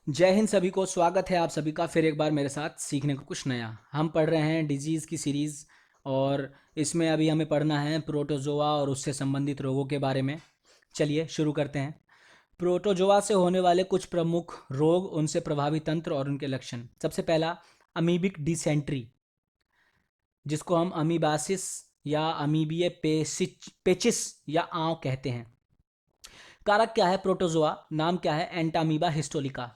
जय हिंद सभी को। स्वागत है आप सभी का फिर एक बार मेरे साथ सीखने को कुछ नया। हम पढ़ रहे हैं डिजीज़ की सीरीज़ और इसमें अभी हमें पढ़ना है प्रोटोजोआ और उससे संबंधित रोगों के बारे में। चलिए शुरू करते हैं। प्रोटोजोआ से होने वाले कुछ प्रमुख रोग, उनसे प्रभावित तंत्र और उनके लक्षण। सबसे पहला अमीबिक डिसेंट्री, जिसको हम अमीबासिस या अमीबिए पेचिस या आंव कहते हैं। कारक क्या है प्रोटोजोआ? नाम क्या है? Entamoeba histolytica.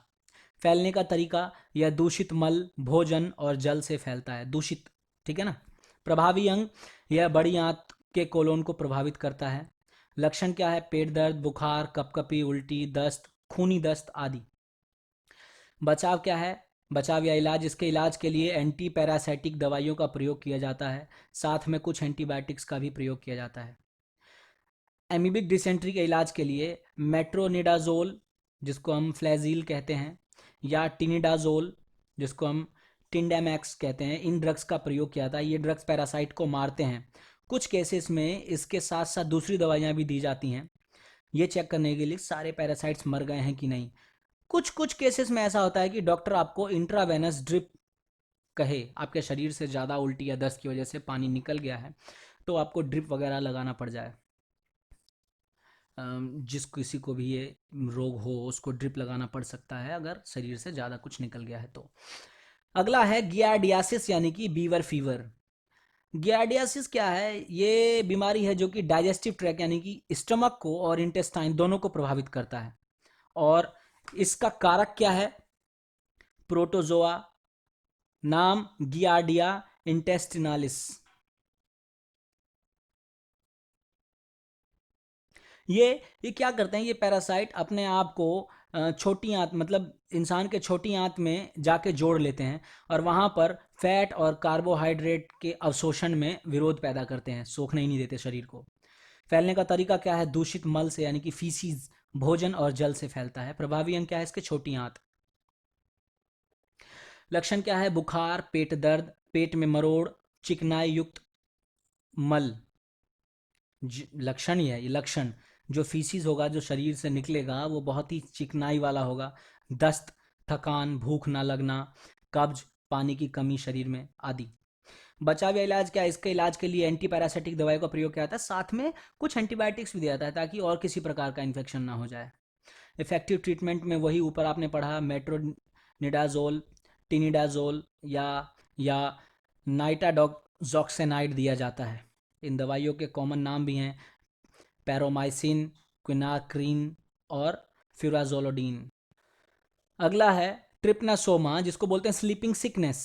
फैलने का तरीका, यह दूषित मल, भोजन और जल से फैलता है। दूषित, ठीक है ना। प्रभावी अंग, यह बड़ी आंत के कोलोन को प्रभावित करता है। लक्षण क्या है? पेट दर्द, बुखार, कपकपी, उल्टी, दस्त, खूनी दस्त आदि। बचाव क्या है? बचाव या इलाज, इसके इलाज के लिए एंटी पैरासाइटिक दवाइयों का प्रयोग किया जाता है, साथ में कुछ एंटीबायोटिक्स का भी प्रयोग किया जाता है। एमीबिक डिसेंट्री के इलाज के लिए मेट्रोनिडाजोल, जिसको हम फ्लैजील कहते हैं, या टिनिडाजोल, जिसको हम टिंडामैक्स कहते हैं, इन ड्रग्स का प्रयोग किया था। ये ड्रग्स पैरासाइट को मारते हैं। कुछ केसेस में इसके साथ साथ दूसरी दवाइयाँ भी दी जाती हैं, ये चेक करने के लिए सारे पैरासाइट्स मर गए हैं कि नहीं। कुछ कुछ केसेस में ऐसा होता है कि डॉक्टर आपको इंट्रावेनस ड्रिप कहे, आपके शरीर से ज़्यादा उल्टी या दस्त की वजह से पानी निकल गया है तो आपको ड्रिप वगैरह लगाना पड़ जाए। जिस किसी को भी ये रोग हो उसको ड्रिप लगाना पड़ सकता है अगर शरीर से ज़्यादा कुछ निकल गया है तो। अगला है गियार्डियासिस यानी कि बीवर फीवर। गियार्डियासिस क्या है? ये बीमारी है जो कि डाइजेस्टिव ट्रैक यानी कि स्टमक को और इंटेस्टाइन दोनों को प्रभावित करता है। और इसका कारक क्या है? प्रोटोजोआ। नाम गियार्डिया इंटेस्टिनालिस। ये ये क्या करते हैं? ये पैरासाइट अपने आप को छोटी आंत, मतलब इंसान के छोटी आंत में जाके जोड़ लेते हैं और वहाँ पर फैट और कार्बोहाइड्रेट के अवशोषण में विरोध पैदा करते हैं, सोखने ही नहीं देते शरीर को। फैलने का तरीका क्या है? दूषित मल से यानी कि फीसीज, भोजन और जल से फैलता है। प्रभावी अंग क्या है इसके? छोटी आंत। लक्षण क्या है? बुखार, पेट दर्द, पेट में मरोड़, चिकनाई युक्त मल। लक्षण ही है ये। लक्षण जो फीसिस होगा, जो शरीर से निकलेगा, वो बहुत ही चिकनाई वाला होगा। दस्त, थकान, भूख ना लगना, कब्ज, पानी की कमी शरीर में आदि। बचाव या इलाज क्या है? इसके इलाज के लिए एंटी पैरासिटिक दवाई का प्रयोग किया जाता है, साथ में कुछ एंटीबायोटिक्स भी दिया जाता है ताकि और किसी प्रकार का इन्फेक्शन ना हो जाए। इफेक्टिव ट्रीटमेंट में वही ऊपर आपने पढ़ा, मेट्रोनिडाजोल, टिनिडाजोल या नाइटाडॉक्सोक्सेनाइड दिया जाता है। इन दवाइयों के कॉमन नाम भी हैं, पैरोमाइसिन, क्विनाक्रीन और फ्यूराजोलोडीन। अगला है ट्रिपनासोमा, जिसको बोलते हैं स्लीपिंग सिकनेस।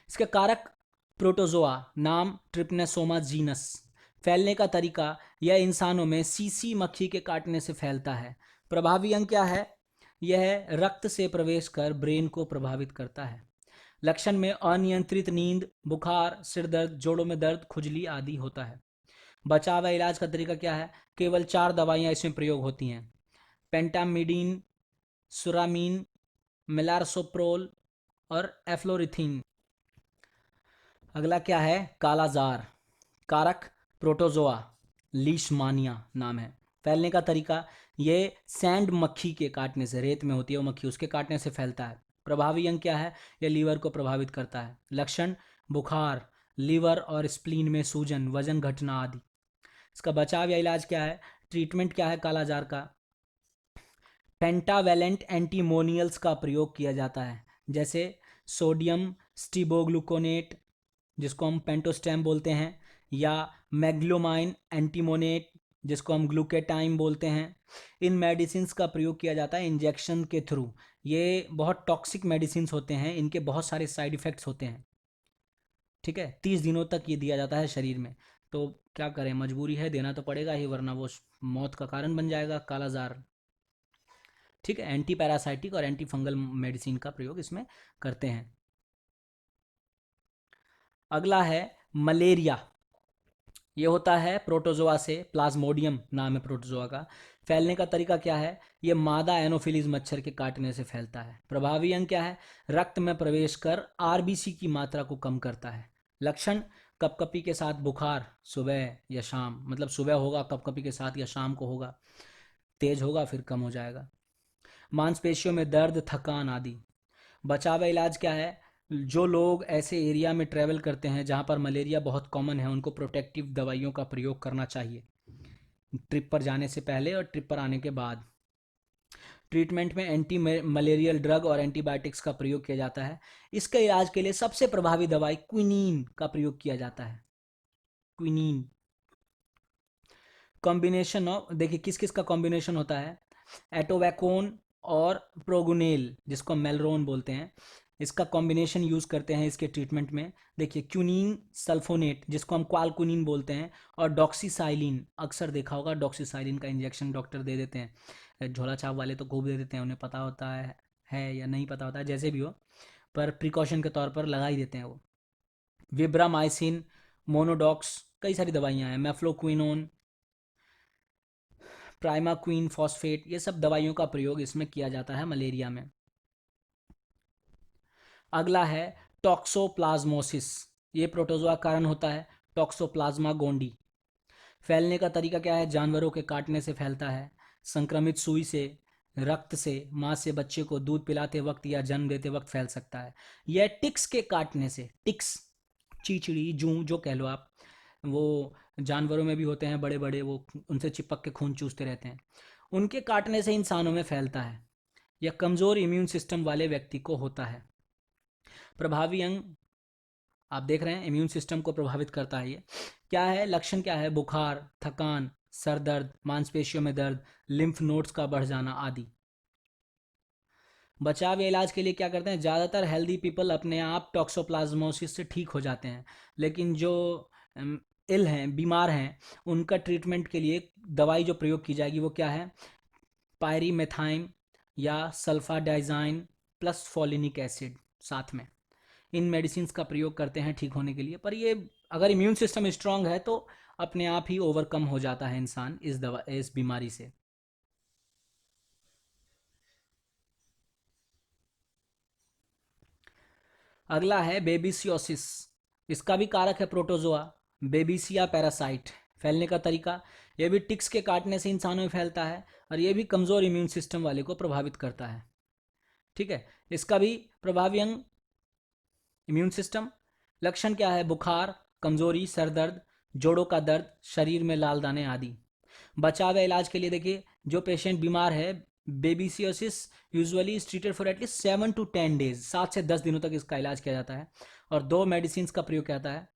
इसके कारक प्रोटोजोआ। नाम ट्रिपनासोमा जीनस। फैलने का तरीका, यह इंसानों में सीसी मक्खी के काटने से फैलता है। प्रभावी अंग क्या है? यह रक्त से प्रवेश कर ब्रेन को प्रभावित करता है। लक्षण में अनियंत्रित नींद, बुखार, सिर दर्द, जोड़ों में दर्द, खुजली आदि होता है। बचाव व इलाज का तरीका क्या है? केवल 4 दवाइयाँ इसमें प्रयोग होती हैं, पेंटामिडीन, सुरामीन, मेलारसोप्रोल और एफ्लोरिथीन। अगला क्या है? कालाजार। कारक प्रोटोजोआ, लीशमानिया नाम है। फैलने का तरीका, ये सैंड मक्खी के काटने से, रेत में होती है वो मक्खी, उसके काटने से फैलता है। प्रभावी अंग क्या है? ये लीवर को प्रभावित करता है। लक्षण बुखार, लीवर और स्प्लीन में सूजन, वजन घटना आदि। इसका बचाव या इलाज क्या है? ट्रीटमेंट क्या है कालाजार का? पेंटावेलेंट एंटीमोनियल्स का प्रयोग किया जाता है, जैसे सोडियम स्टीबोग्लूकोनेट, जिसको हम पेंटोस्टेम बोलते हैं, या मैग्लोमाइन एंटीमोनेट, जिसको हम ग्लूकेटाइम बोलते हैं। इन मेडिसिन का प्रयोग किया जाता है इंजेक्शन के थ्रू। ये बहुत टॉक्सिक मेडिसिन होते हैं, इनके बहुत सारे साइड इफ़ेक्ट्स होते हैं। ठीक है, 30 दिनों तक ये दिया जाता है शरीर में। तो क्या करें, मजबूरी है, देना तो पड़ेगा ही, वरना वो मौत का कारण बन जाएगा कालाजार। ठीक है, एंटी पैरासाइटिक और एंटी फंगल मेडिसिन का प्रयोग इसमें करते हैं। अगला है मलेरिया। ये होता है प्रोटोजोआ से, प्लाज्मोडियम नाम है प्रोटोजोआ का। फैलने का तरीका क्या है? ये मादा एनोफिलीज मच्छर के काटने से फैलता है। प्रभावी अंग क्या है? रक्त में प्रवेश कर आरबीसी की मात्रा को कम करता है। लक्षण कपकपी के साथ बुखार, सुबह या शाम, मतलब सुबह होगा कपकपी के साथ या शाम को होगा, तेज होगा फिर कम हो जाएगा। मांसपेशियों में दर्द, थकान आदि। बचाव इलाज क्या है? जो लोग ऐसे एरिया में ट्रैवल करते हैं जहाँ पर मलेरिया बहुत कॉमन है, उनको प्रोटेक्टिव दवाइयों का प्रयोग करना चाहिए, ट्रिप पर जाने से पहले और ट्रिप पर आने के बाद। ट्रीटमेंट में एंटी मलेरियल ड्रग और एंटीबायोटिक्स का प्रयोग किया जाता है। इसके इलाज के लिए सबसे प्रभावी दवाई क्विनीन का प्रयोग किया जाता है। क्विनीन कॉम्बिनेशन ऑफ, देखिए किस किस का कॉम्बिनेशन होता है, एटोवैकोन और प्रोगुनेल, जिसको मेलरोन बोलते हैं, इसका कॉम्बिनेशन यूज़ करते हैं इसके ट्रीटमेंट में। देखिए क्यूनिन सल्फोनेट, जिसको हम क्वालकुनिन बोलते हैं, और डॉक्सीसाइलिन, अक्सर देखा होगा डॉक्सीसाइलिन का इंजेक्शन डॉक्टर दे देते हैं, झोला छाप वाले तो खूब दे देते हैं, उन्हें पता होता है या नहीं पता होता है, जैसे भी हो, पर प्रिकॉशन के तौर पर लगा ही देते हैं वो। विब्रामाइसिन, मोनोडॉक्स, कई सारी दवाइयाँ हैं, मेफ्लोक्विनोन, प्राइमाक्विन फॉस्फेट, ये सब दवाइयों का प्रयोग इसमें किया जाता है मलेरिया में। अगला है टॉक्सोप्लाज्मोसिस, ये प्रोटोजोआ कारण होता है, टॉक्सोप्लाज्मा गोंडी। फैलने का तरीका क्या है? जानवरों के काटने से फैलता है, संक्रमित सुई से, रक्त से, माँ से बच्चे को दूध पिलाते वक्त या जन्म देते वक्त फैल सकता है। यह टिक्स के काटने से, टिक्स चीचड़ी, जू जो कह लो आप, वो जानवरों में भी होते हैं बड़े बड़े, वो उनसे चिपक के खून चूसते रहते हैं, उनके काटने से इंसानों में फैलता है। यह कमज़ोर इम्यून सिस्टम वाले व्यक्ति को होता है। प्रभावी अंग आप देख रहे हैं, इम्यून सिस्टम को प्रभावित करता है ये। क्या है लक्षण? क्या है? बुखार, थकान, सर दर्द, मांसपेशियों में दर्द, लिम्फ नोड्स का बढ़ जाना आदि। बचाव या इलाज के लिए क्या करते हैं? ज़्यादातर हेल्दी पीपल अपने आप टॉक्सोप्लाज्मोसिस से ठीक हो जाते हैं, लेकिन जो इल हैं, बीमार हैं, उनका ट्रीटमेंट के लिए दवाई जो प्रयोग की जाएगी वो क्या है? पायरीमेथाइन या सल्फाडाइजाइन प्लस फोलिनिक एसिड साथ में, इन मेडिसिन का प्रयोग करते हैं ठीक होने के लिए। पर ये अगर इम्यून सिस्टम स्ट्रांग है तो अपने आप ही ओवरकम हो जाता है इंसान इस बीमारी से। अगला है बेबिसियोसिस, इसका भी कारक है प्रोटोजोआ, बेबिसिया पैरासाइट। फैलने का तरीका, यह भी टिक्स के काटने से इंसानों में फैलता है, और यह भी कमज़ोर इम्यून सिस्टम वाले को प्रभावित करता है। ठीक है, इसका भी प्रभावी अंग इम्यून सिस्टम। लक्षण क्या है? बुखार, कमजोरी, सर दर्द, जोड़ों का दर्द, शरीर में लाल दाने आदि। बचाव या इलाज के लिए देखिए, जो पेशेंट बीमार है, babesiosis usually is treated for at least 7 to 10 days, 7 से 10 दिनों तक इसका इलाज किया जाता है, और दो मेडिसिन का प्रयोग किया जाता है,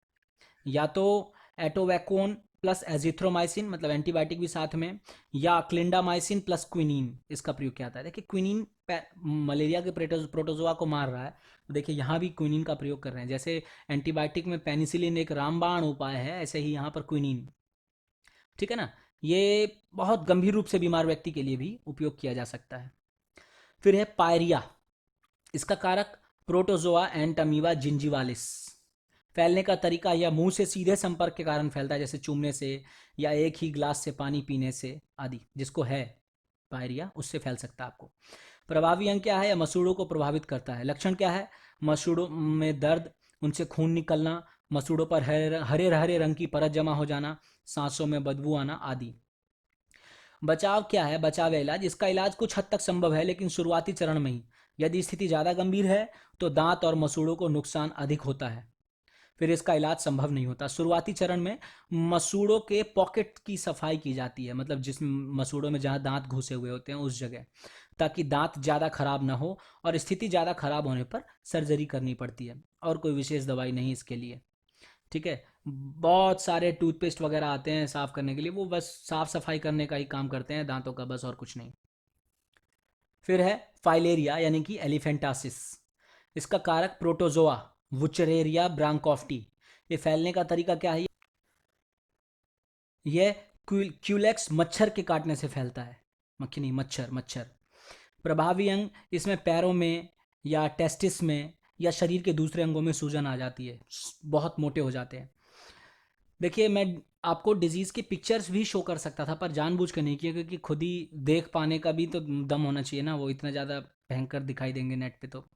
या तो एटोवैकोन प्लस एजिथ्रोमाइसिन, मतलब एंटीबायोटिक भी साथ में, या क्लिंडामाइसिन प्लस क्विनीन, इसका प्रयोग किया जाता है। देखिए क्विनीन मलेरिया के प्रोटोजोआ को मार रहा है, तो देखिए यहाँ भी क्विनीन का प्रयोग कर रहे हैं। जैसे एंटीबायोटिक में पेनिसिलिन एक रामबाण उपाय है, ऐसे ही यहाँ पर क्विनीन। ठीक है ना, ये बहुत गंभीर रूप से बीमार व्यक्ति के लिए भी उपयोग किया जा सकता है। फिर है पायरिया, इसका कारक प्रोटोजोआ एंटमीबा जिंजीवालिस। फैलने का तरीका, या मुंह से सीधे संपर्क के कारण फैलता है, जैसे चूमने से या एक ही ग्लास से पानी पीने से आदि। जिसको है पायरिया उससे फैल सकता है आपको। प्रभावी अंग क्या है? या मसूड़ों को प्रभावित करता है। लक्षण क्या है? मसूड़ों में दर्द, उनसे खून निकलना, मसूड़ों पर हरे हरे रंग की परत जमा हो जाना, सांसों में बदबू आना आदि। बचाव क्या है? बचाव इलाज, इसका इलाज कुछ हद तक संभव है, लेकिन शुरुआती चरण में ही। यदि स्थिति ज़्यादा गंभीर है तो दांत और मसूड़ों को नुकसान अधिक होता है, फिर इसका इलाज संभव नहीं होता। शुरुआती चरण में मसूड़ों के पॉकेट की सफाई की जाती है, मतलब जिस मसूड़ों में जहाँ दांत घुसे हुए होते हैं उस जगह, ताकि दांत ज़्यादा खराब ना हो, और स्थिति ज़्यादा खराब होने पर सर्जरी करनी पड़ती है, और कोई विशेष दवाई नहीं इसके लिए। ठीक है, बहुत सारे टूथपेस्ट वगैरह आते हैं साफ़ करने के लिए, वो बस साफ़ सफाई करने का ही काम करते हैं दांतों का, बस और कुछ नहीं। फिर है फाइलेरिया यानी कि एलिफेंटासिस, इसका कारक प्रोटोजोआ वुचरेरिया ब्रांकोफ्टी। ये फैलने का तरीका क्या है? यह क्यूलेक्स मच्छर के काटने से फैलता है, मक्खी नहीं, मच्छर मच्छर। प्रभावी अंग, इसमें पैरों में या टेस्टिस में या शरीर के दूसरे अंगों में सूजन आ जाती है, बहुत मोटे हो जाते हैं। देखिए मैं आपको डिजीज़ की पिक्चर्स भी शो कर सकता था, पर जानबूझ के नहीं किया, क्योंकि खुद ही देख पाने का भी तो दम होना चाहिए ना, वो इतना ज़्यादा भयंकर दिखाई देंगे नेट पे, तो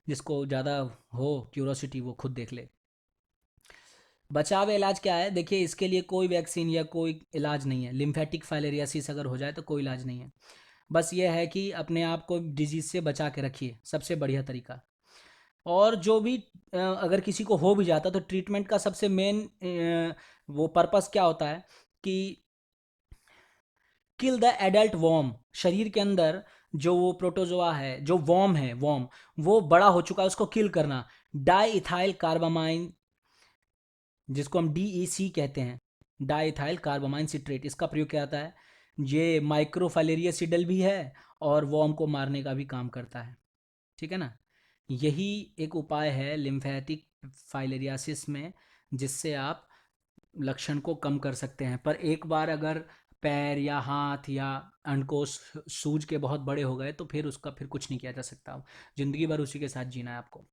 जिसको ज़्यादा हो क्यूरोसिटी वो खुद देख ले। बचाव इलाज क्या है? देखिए इसके लिए कोई वैक्सीन या कोई इलाज नहीं है। लिम्फेटिक फाइलेरियासिस अगर हो जाए तो कोई इलाज नहीं है। बस ये है कि अपने आप को डिजीज़ से बचा के रखिए, सबसे बढ़िया तरीका। और जो भी अगर किसी को हो भी जाता तो ट्रीटमेंट का सबसे मेन वो पर्पस क्या होता है कि किल द एडल्ट वॉर्म। शरीर के अंदर जो वो प्रोटोजोआ है, जो वॉर्म है, वॉर्म वो बड़ा हो चुका है, उसको किल करना। डाई इथाइल कार्बामाइन, जिसको हम DEC कहते हैं, डाई इथाइल कार्बामाइन सिट्रेट, इसका प्रयोग किया जाता है। ये माइक्रोफाइलेरियासिडल भी है और वॉर्म को मारने का भी काम करता है। ठीक है ना। यही एक उपाय है लिम्फेटिक फाइलेरियासिस में, जिससे आप लक्षण को कम कर सकते हैं। पर एक बार अगर पैर या हाथ या अंडकोश सूज के बहुत बड़े हो गए तो फिर उसका फिर कुछ नहीं किया जा सकता, ज़िंदगी भर उसी के साथ जीना है आपको।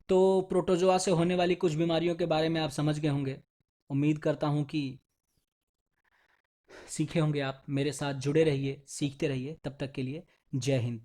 तो प्रोटोजोआ से होने वाली कुछ बीमारियों के बारे में आप समझ गए होंगे। उम्मीद करता हूँ कि सीखे होंगे। आप मेरे साथ जुड़े रहिए, सीखते रहिए। तब तक के लिए जय हिंद।